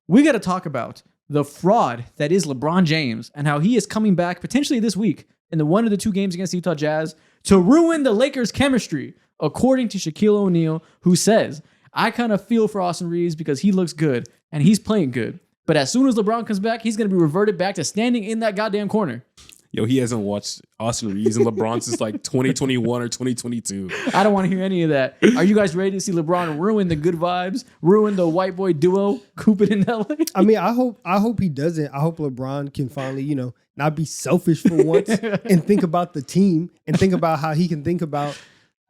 we got to talk about the fraud that is LeBron James and how he is coming back potentially this week in the one of the two games against Utah Jazz to ruin the Lakers' chemistry, according to Shaquille O'Neal, who says, I kind of feel for Austin Reeves because he looks good and he's playing good. But as soon as LeBron comes back, he's going to be reverted back to standing in that goddamn corner. Yo, he hasn't watched Austin Reeves and LeBron since like 2021 or 2022. I don't want to hear any of that. Are you guys ready to see LeBron ruin the good vibes, ruin the white boy duo, Cooper in LA? I mean, I hope he doesn't. I hope LeBron can finally, not be selfish for once and think about the team and think about how he can think about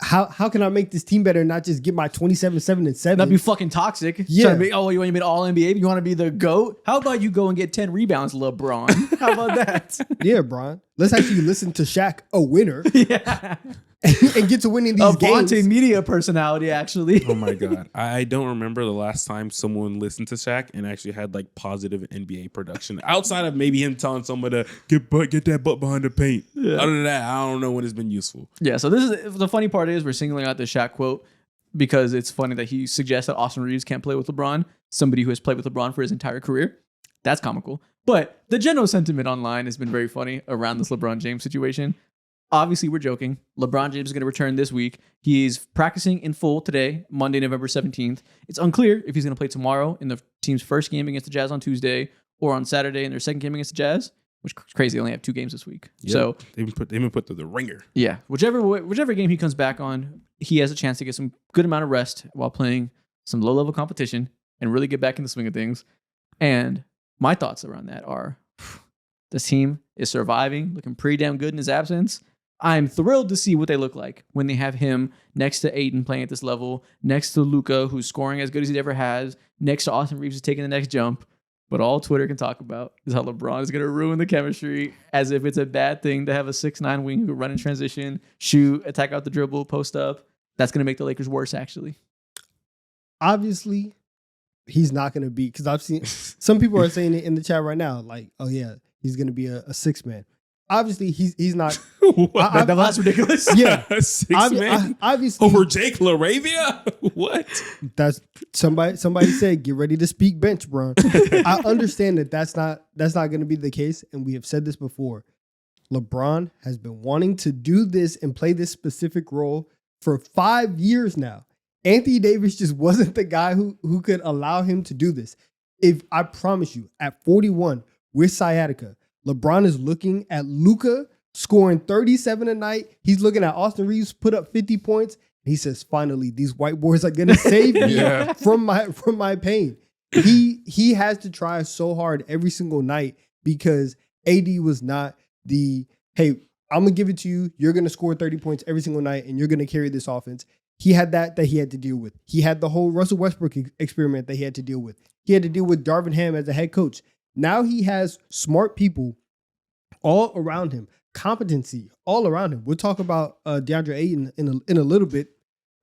how can I make this team better and not just get my 27, 7, and 7. Not be fucking toxic. Yeah. You want to be an all NBA? You want to be the GOAT? How about you go and get 10 rebounds, LeBron? How about that? Yeah, Bron. Let's actually listen to Shaq, a winner. Yeah. And get to winning these games. A media personality, actually. Oh my God. I don't remember the last time someone listened to Shaq and actually had like positive NBA production. Outside of maybe him telling someone to get that butt behind the paint. Yeah. Other than that, I don't know when it's been useful. Yeah, so this is the funny part is we're singling out the Shaq quote because it's funny that he suggests that Austin Reeves can't play with LeBron, somebody who has played with LeBron for his entire career. That's comical. But the general sentiment online has been very funny around this LeBron James situation. Obviously, we're joking. LeBron James is going to return this week. He's practicing in full today, Monday, November 17th. It's unclear if he's going to play tomorrow in the team's first game against the Jazz on Tuesday or on Saturday in their second game against the Jazz, which is crazy. They only have 2 games this week. Yep. So they've been put through the ringer. Yeah. Whichever game he comes back on, he has a chance to get some good amount of rest while playing some low-level competition and really get back in the swing of things. And my thoughts around that are this team is surviving, looking pretty damn good in his absence. I'm thrilled to see what they look like when they have him next to Aiden playing at this level, next to Luka, who's scoring as good as he ever has, next to Austin Reeves, who's taking the next jump. But all Twitter can talk about is how LeBron is going to ruin the chemistry as if it's a bad thing to have a 6'9" wing who can run in transition, shoot, attack out the dribble, post up. That's going to make the Lakers worse, actually. Obviously, he's not going to be, because I've seen some people are saying it in the chat right now, like, oh yeah, he's going to be a 6-man. Obviously, he's not. That's ridiculous. Yeah, 6-man obviously over Jake LaRavia. What? That's somebody said. Get ready to speak bench, bro. I understand that's not going to be the case, and we have said this before. LeBron has been wanting to do this and play this specific role for 5 years now. Anthony Davis just wasn't the guy who could allow him to do this. If I promise you, at 41 with sciatica, LeBron is looking at Luka scoring 37 a night. He's looking at Austin Reeves put up 50 points. And he says, finally, these white boys are going to save me from my pain. He has to try so hard every single night because AD was not the, hey, I'm going to give it to you. You're going to score 30 points every single night and you're going to carry this offense. He had that he had to deal with. He had the whole Russell Westbrook experiment that he had to deal with. He had to deal with Darvin Ham as a head coach. Now he has smart people all around him, competency all around him. We'll talk about DeAndre Ayton in a little bit.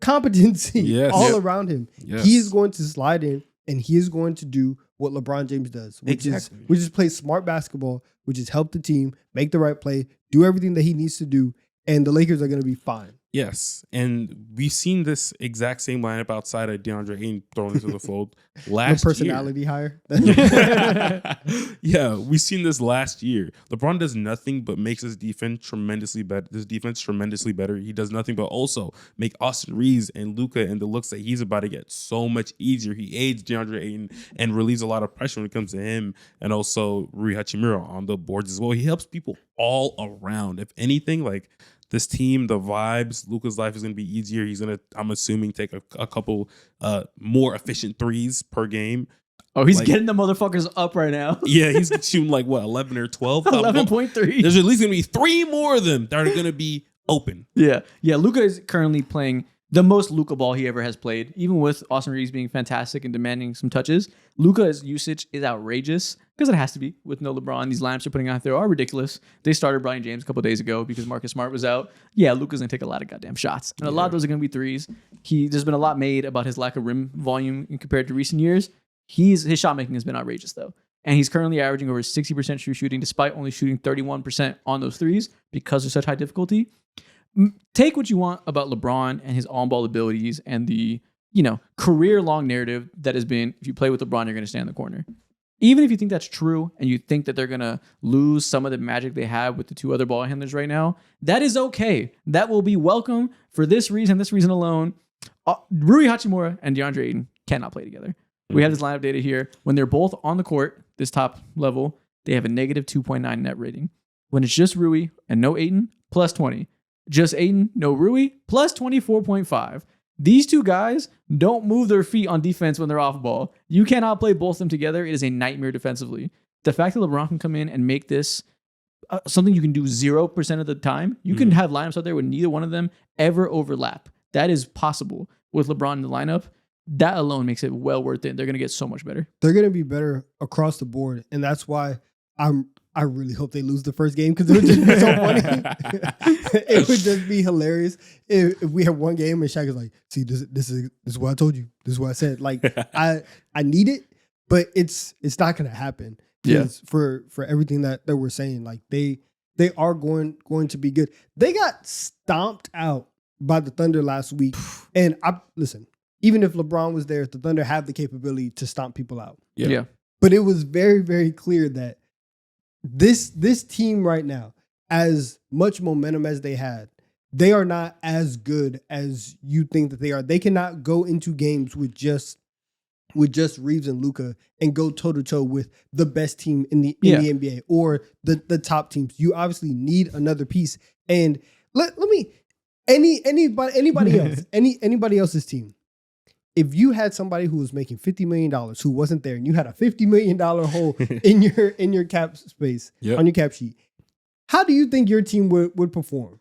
Competency around him. Yes. He is going to slide in and he is going to do what LeBron James does, which is play smart basketball, which is help the team, make the right play, do everything that he needs to do, and the Lakers are going to be fine. Yes, and we've seen this exact same lineup outside of DeAndre Ayton thrown into the fold last personality hire. Yeah, we've seen this last year. LeBron does nothing but makes his defense tremendously better. He does nothing but also make Austin Reeves and Luka and the looks that he's about to get so much easier. He aids DeAndre Ayton and relieves a lot of pressure when it comes to him and also Rui Hachimura on the boards as well. He helps people all around. If anything, like this team, the vibes, Luka's life is going to be easier. He's going to, I'm assuming, take a couple more efficient threes per game. Oh, he's getting the motherfuckers up right now. Yeah, he's shooting like, what, 11 or 12? 11.3. There's at least going to be 3 more of them that are going to be open. Yeah. Luka is currently playing the most Luka ball he ever has played, even with Austin Reeves being fantastic and demanding some touches. Luka's usage is outrageous because it has to be with no LeBron. These lineups they're putting out there are ridiculous. They started Brian James a couple of days ago because Marcus Smart was out. Yeah, Luka's going to take a lot of goddamn shots. And a lot of those are going to be threes. There's been a lot made about his lack of rim volume compared to recent years. His shot making has been outrageous, though. And he's currently averaging over 60% true shooting despite only shooting 31% on those threes because of such high difficulty. Take what you want about LeBron and his on-ball abilities and the career-long narrative that has been, if you play with LeBron, you're going to stand in the corner. Even if you think that's true and you think that they're going to lose some of the magic they have with the two other ball handlers right now, that is okay. That will be welcome for this reason alone. Rui Hachimura and DeAndre Ayton cannot play together. We have this lineup data here. When they're both on the court, this top level, they have a negative 2.9 net rating. When it's just Rui and no Ayton, plus 20. Just Ayton, no Rui, plus 24.5. These two guys don't move their feet on defense when they're off ball. You cannot play both of them together. It is a nightmare defensively. The fact that LeBron can come in and make this something you can do 0% of the time, you can have lineups out there where neither one of them ever overlap. That is possible with LeBron in the lineup. That alone makes it well worth it. They're going to get so much better. They're going to be better across the board. And that's why I really hope they lose the first game, because it would just be so funny. It would just be hilarious if we have one game and Shaq is like, see, this is what I told you. This is what I said. Like, I need it, but it's not going to happen. Yeah. For everything that we're saying, like they are going to be good. They got stomped out by the Thunder last week. And listen, even if LeBron was there, the Thunder have the capability to stomp people out. Yeah. But it was very, very clear that this team right now, as much momentum as they had, they are not as good as you think that they are. They cannot go into games with just Reeves and Luka and go toe to toe with the best team in the NBA or the top teams. You obviously need another piece. And let me anybody else, anybody else's team. If you had somebody who was making $50 million who wasn't there, and you had a $50 million hole in your cap space on your cap sheet, how do you think your team would perform?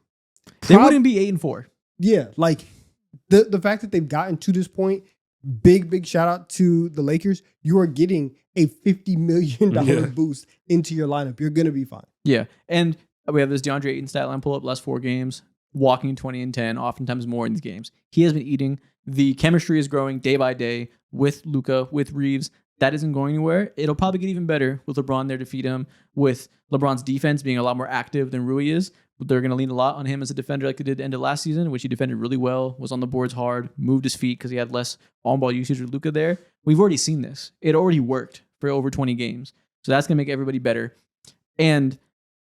They wouldn't be 8-4. Yeah, like the fact that they've gotten to this point, big shout out to the Lakers. You are getting a $50 million boost into your lineup. You're gonna be fine. Yeah, and we have this DeAndre Ayton stat line pull up last 4 games, walking 20 and 10, oftentimes more in these games. He has been eating. The chemistry is growing day by day with Luka, with Reeves. That isn't going anywhere. It'll probably get even better with LeBron there to feed him, with LeBron's defense being a lot more active than Rui is. They're going to lean a lot on him as a defender like they did at the end of last season, which he defended really well, was on the boards hard, moved his feet because he had less on-ball usage with Luka there. We've already seen this. It already worked for over 20 games. So that's going to make everybody better. And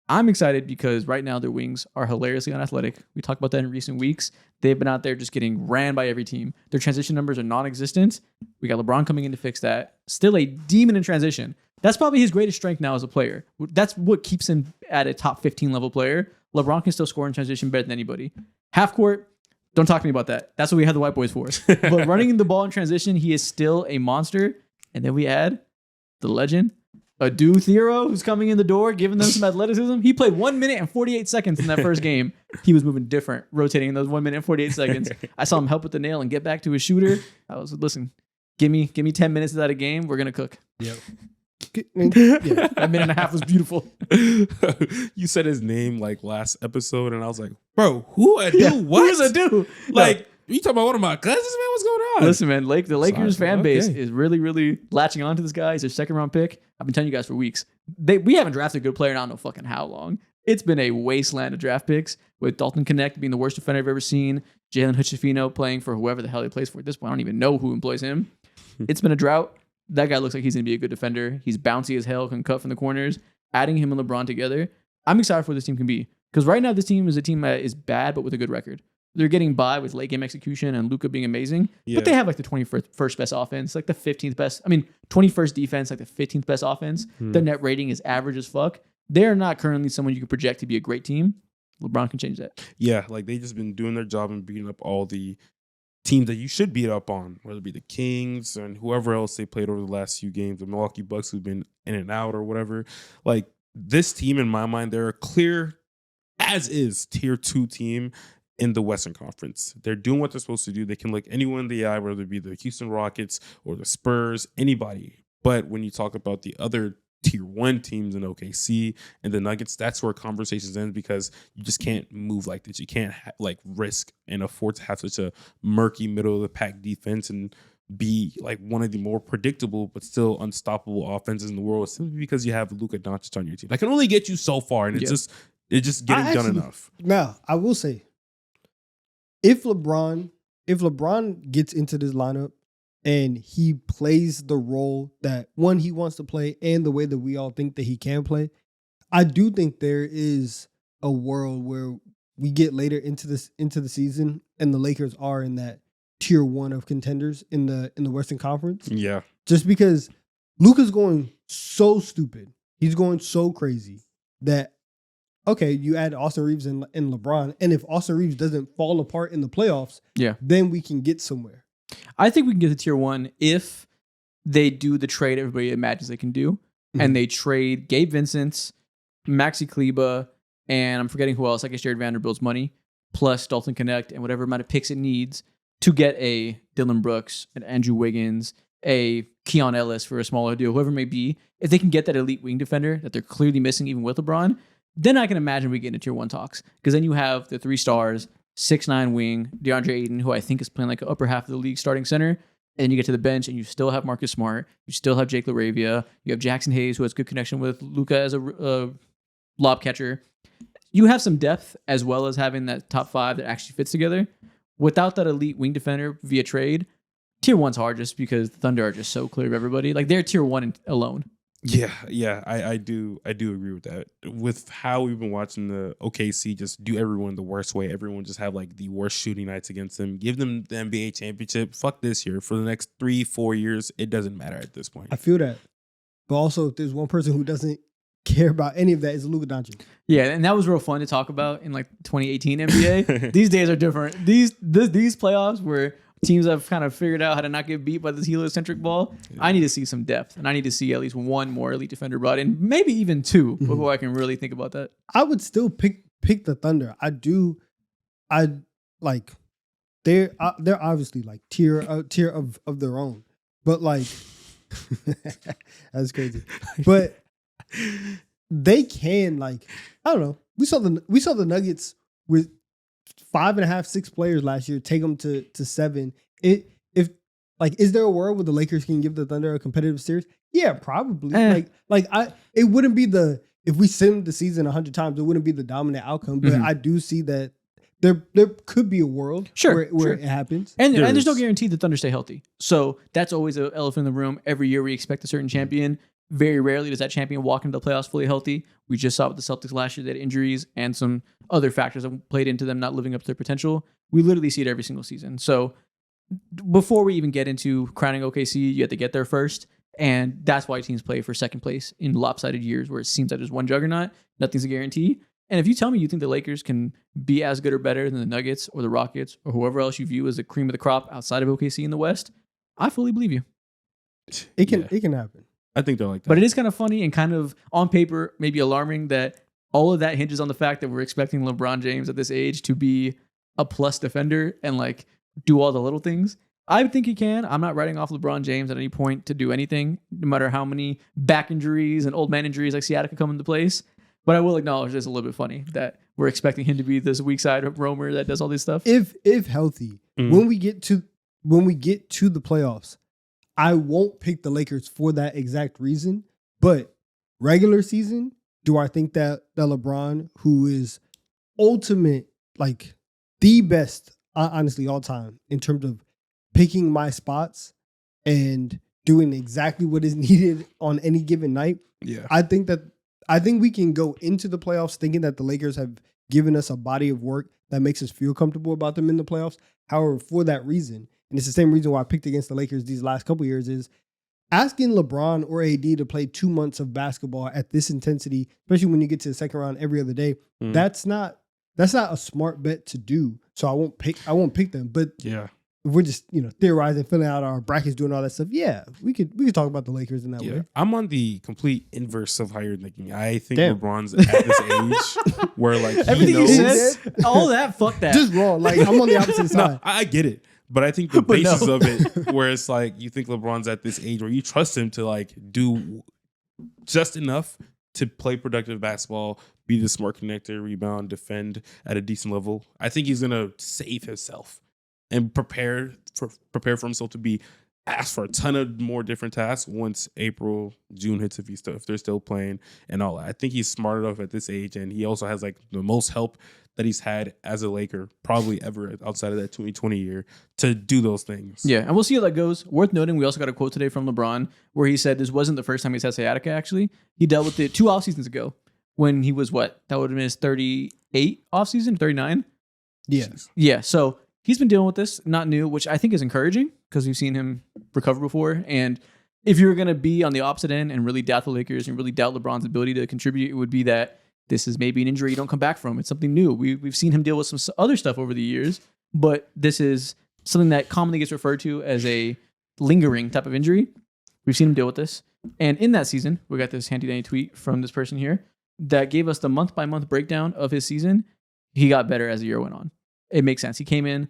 I'm excited because right now their wings are hilariously unathletic. We talked about that in recent weeks. They've been out there just getting ran by every team. Their transition numbers are non-existent. We got LeBron coming in to fix that. Still a demon in transition. That's probably his greatest strength now as a player. That's what keeps him at a top 15 level player. LeBron can still score in transition better than anybody. Half court, don't talk to me about that. That's what we have the white boys for. But running the ball in transition, he is still a monster. And then we add the legend, Adu Thero, who's coming in the door, giving them some athleticism. He played 1 minute and 48 seconds in that first game. He was moving different, rotating in those 1 minute and 48 seconds. I saw him help with the nail and get back to his shooter. I was, listen, give me 10 minutes of that a game. We're going to cook. Yep. That minute and a half was beautiful. You said his name like last episode, and I was like, bro, who Adu? What? Who's Adu? Like, you talking about one of my cousins, man? What's going on? Listen, man, the Lakers fan base is really, really latching on to this guy. He's their 2nd round pick. I've been telling you guys for weeks. We haven't drafted a good player in I don't know fucking how long. It's been a wasteland of draft picks, with Dalton Connect being the worst defender I've ever seen. Jalen Hutchifino playing for whoever the hell he plays for at this point. I don't even know who employs him. It's been a drought. That guy looks like he's going to be a good defender. He's bouncy as hell, can cut from the corners. Adding him and LeBron together, I'm excited for what this team can be. Because right now, this team is a team that is bad, but with a good record. They're getting by with late game execution and Luka being amazing. Yeah. But they have like the 21st best offense, like the 15th best. 21st defense, like the 15th best offense. Their net rating is average as fuck. They're not currently someone you can project to be a great team. LeBron can change that. Yeah, like they just been doing their job and beating up all the teams that you should beat up on, whether it be the Kings and whoever else they played over the last few games, the Milwaukee Bucks who've been in and out or whatever. Like this team, in my mind, they're a clear, as is, tier 2 team in the Western Conference. They're doing what they're supposed to do. They can look anyone in the eye, whether it be the Houston Rockets or the Spurs, anybody. But when you talk about the other tier 1 teams in OKC and the Nuggets, that's where conversations end, because you just can't move like this. You can't risk and afford to have such a murky middle of the pack defense and be like one of the more predictable but still unstoppable offenses in the world, simply because you have Luka Doncic on your team. That can only get you so far, and it's just getting done enough. Now, I will say, if LeBron LeBron gets into this lineup and he plays the role that one he wants to play and the way that we all think that he can play, I do think there is a world where we get later into the season and the Lakers are in that tier 1 of contenders in the Western Conference. Yeah. Just because Luka's going so stupid. He's going so crazy that, okay, you add Austin Reeves and LeBron, and if Austin Reeves doesn't fall apart in the playoffs, then we can get somewhere. I think we can get to tier 1 if they do the trade everybody imagines they can do, and they trade Gabe Vincent, Maxi Kleba, and I'm forgetting who else. I guess Jared Vanderbilt's money, plus Dalton Connect and whatever amount of picks it needs to get a Dylan Brooks, an Andrew Wiggins, a Keon Ellis for a smaller deal, whoever it may be. If they can get that elite wing defender that they're clearly missing even with LeBron, then I can imagine we get into tier 1 talks. Because then you have the 3 stars, 6'9" wing, DeAndre Ayton, who I think is playing like an upper half of the league starting center. And you get to the bench and you still have Marcus Smart. You still have Jake LaRavia. You have Jackson Hayes, who has good connection with Luka as a lob catcher. You have some depth as well as having that top 5 that actually fits together. Without that elite wing defender via trade, tier 1's hard just because the Thunder are just so clear of everybody. Like they're tier 1 alone. Yeah, I do agree with that. With how we've been watching the OKC just do everyone the worst way, everyone just have like the worst shooting nights against them. Give them the NBA championship. Fuck this year. For the next 3-4 years, it doesn't matter at this point. I feel that. But also, if there's one person who doesn't care about any of that, is Luka Doncic. Yeah, and that was real fun to talk about in like 2018 NBA. These days are different. These playoffs where teams have kind of figured out how to not get beat by this heliocentric ball. I need to see some depth, and I need to see at least one more elite defender brought in, maybe even 2 before I can really think about that. I would still pick the Thunder. I do. I like they're obviously like tier of their own, but like that's crazy. But they can like I don't know. We saw the Nuggets with 5.5, 6 players last year, take them to 7. If is there a world where the Lakers can give the Thunder a competitive series? Yeah, probably. It wouldn't be if we simmed the season 100 times, it wouldn't be the dominant outcome. But I do see that there could be a world where it happens. And there's no guarantee the Thunder stay healthy. So that's always an elephant in the room. Every year we expect a certain champion. Very rarely does that champion walk into the playoffs fully healthy. We just saw with the Celtics last year, they had injuries and some other factors that played into them not living up to their potential. We literally see it every single season. So before we even get into crowning OKC, you have to get there first. And that's why teams play for second place in lopsided years where it seems like there's one juggernaut. Nothing's a guarantee. And if you tell me you think the Lakers can be as good or better than the Nuggets or the Rockets or whoever else you view as the cream of the crop outside of OKC in the West, I fully believe you. It can happen. I think they're like that. But it is kind of funny and kind of on paper, maybe alarming that all of that hinges on the fact that we're expecting LeBron James at this age to be a plus defender and like do all the little things. I think he can. I'm not writing off LeBron James at any point to do anything, no matter how many back injuries and old man injuries like sciatica come into place. But I will acknowledge it's a little bit funny that we're expecting him to be this weak side roamer that does all this stuff. If healthy, when we get to the playoffs, I won't pick the Lakers for that exact reason. But regular season, do I think that LeBron, who is ultimate, like the best, honestly, all time in terms of picking my spots and doing exactly what is needed on any given night? Yeah, I think we can go into the playoffs thinking that the Lakers have given us a body of work that makes us feel comfortable about them in the playoffs. However, for that reason, and it's the same reason why I picked against the Lakers these last couple years, is asking LeBron or AD to play 2 months of basketball at this intensity, especially when you get to the second round every other day. That's not a smart bet to do. So I won't pick them. But yeah, if we're just theorizing, filling out our brackets, doing all that stuff, yeah, we could talk about the Lakers in that way. I'm on the complete inverse of how you're thinking. I think LeBron's at this age where like everything you said, all that, fuck that, just wrong. Like I'm on the opposite side. No, I get it, but I think the basis of it, where it's like you think LeBron's at this age where you trust him to like do just enough to play productive basketball, be the smart connector, rebound, defend at a decent level. I think he's gonna save himself and prepare for himself to be ask for a ton of more different tasks once April, June hits if they're still playing and all that. I think he's smart enough at this age, and he also has like the most help that he's had as a Laker probably ever outside of that 2020 year to do those things. Yeah, and we'll see how that goes. Worth noting, we also got a quote today from LeBron where he said this wasn't the first time he's had sciatica, actually. He dealt with it 2 off seasons ago when he was what? That would have been his 38 off season, 39? Yeah. Yeah, so he's been dealing with this, not new, which I think is encouraging because we've seen him recover before. And if you're going to be on the opposite end and really doubt the Lakers and really doubt LeBron's ability to contribute, it would be that this is maybe an injury you don't come back from. It's something new. We've seen him deal with some other stuff over the years, but this is something that commonly gets referred to as a lingering type of injury. We've seen him deal with this. And in that season, we got this handy-dandy tweet from this person here that gave us the month-by-month breakdown of his season. He got better as the year went on. It makes sense. He came in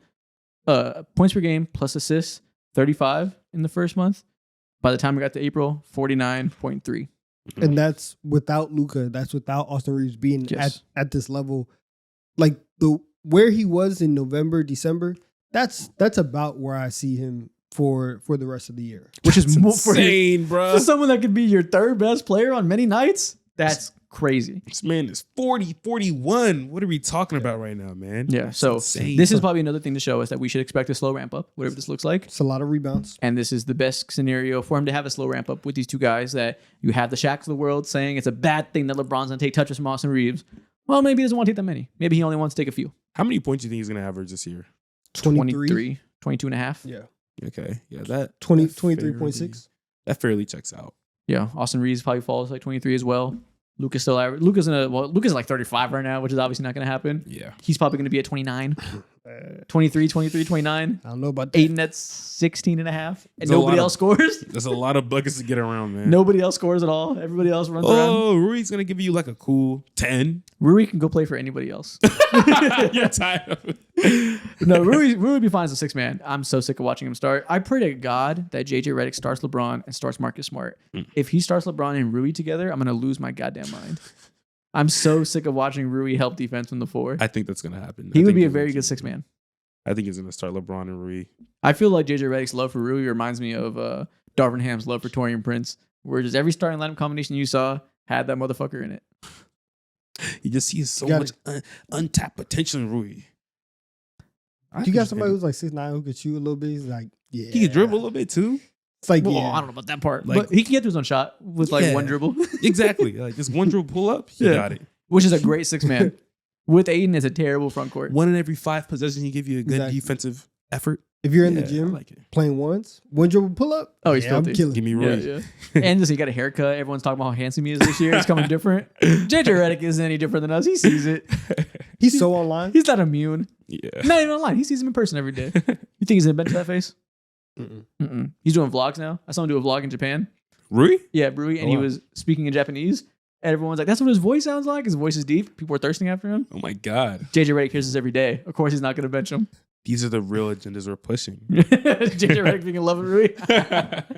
points per game plus assists, 35 in the first month. By the time we got to April, 49.3. And that's without Luka. That's without Austin Reeves being at this level. Like where he was in November, December, that's about where I see him for the rest of the year. Which is insane, bro. For someone that could be your third best player on many nights, that's crazy. This man is 40, 41. What are we talking about right now, man? Yeah, That's so insane. this is probably another thing to show us that we should expect a slow ramp up, whatever this looks like. It's a lot of rebounds. And this is the best scenario for him to have a slow ramp up with these two guys that you have the Shaqs of the world saying it's a bad thing that LeBron's going to take touches from Austin Reeves. Well, maybe he doesn't want to take that many. Maybe he only wants to take a few. How many points do you think he's going to average this year? 23. 22 and a half. Yeah. Okay. Yeah, that 23.6. That fairly checks out. Yeah, Austin Reeves probably falls like 23 as well. Luka's still average. Luka's like 35 right now, which is obviously not going to happen. Yeah. He's probably going to be at 29, 23, 29. I don't know about that. Aiden at 16 and a half. And There's nobody else scores. There's a lot of buckets to get around, man. Nobody else scores at all. Everybody else runs around. Oh, Rui's going to give you like a cool 10. Rui can go play for anybody else. You're tired of it. No, Rui would be fine as a 6-man. I'm so sick of watching him start. I pray to God that JJ Redick starts LeBron and starts Marcus Smart. If he starts LeBron and Rui together, I'm going to lose my goddamn mind. I'm so sick of watching Rui help defense from the 4. I think that's going to happen. He would be a very good 6-man. I think he's going to start LeBron and Rui. I feel like JJ Redick's love for Rui reminds me of Darvin Ham's love for Torian Prince, where just every starting lineup combination you saw had that motherfucker in it. You just see so much untapped potential in Rui. You got somebody who's like 6'9" who could shoot a little bit. He's like, yeah. He can dribble a little bit too. It's like, Well, yeah. I don't know about that part, Like- but he can get to his own shot with like one dribble, Exactly. Like just one dribble pull up, he got it. which is a great 6-man. With Aiden, it's a terrible front court. One in every 5 possessions, he give you a good Exactly. defensive effort. If you're in the Yeah, gym I like it. playing ones, one dribble pull up. Oh, he's yeah, I'm filthy. killing. Give me Yeah, Rui. yeah. And just he got a haircut. Everyone's talking about how handsome he is this year. It's coming different. JJ Redick isn't any different than us. He sees it. He's so online. He's not immune. Yeah. Not even online. He sees him in person every day. You think he's gonna bench that face? Mm-mm. Mm-mm. He's doing vlogs now. I saw him do a vlog in Japan. Rui? Yeah, Rui, and Oh, he wow. was speaking in Japanese. And everyone's like, that's what his voice sounds like. His voice is deep. People are thirsting after him. Oh my God. JJ Redick hears this every day. Of course, he's not going to bench him. These are the real agendas we're pushing. JJ Redick being in love with Rui.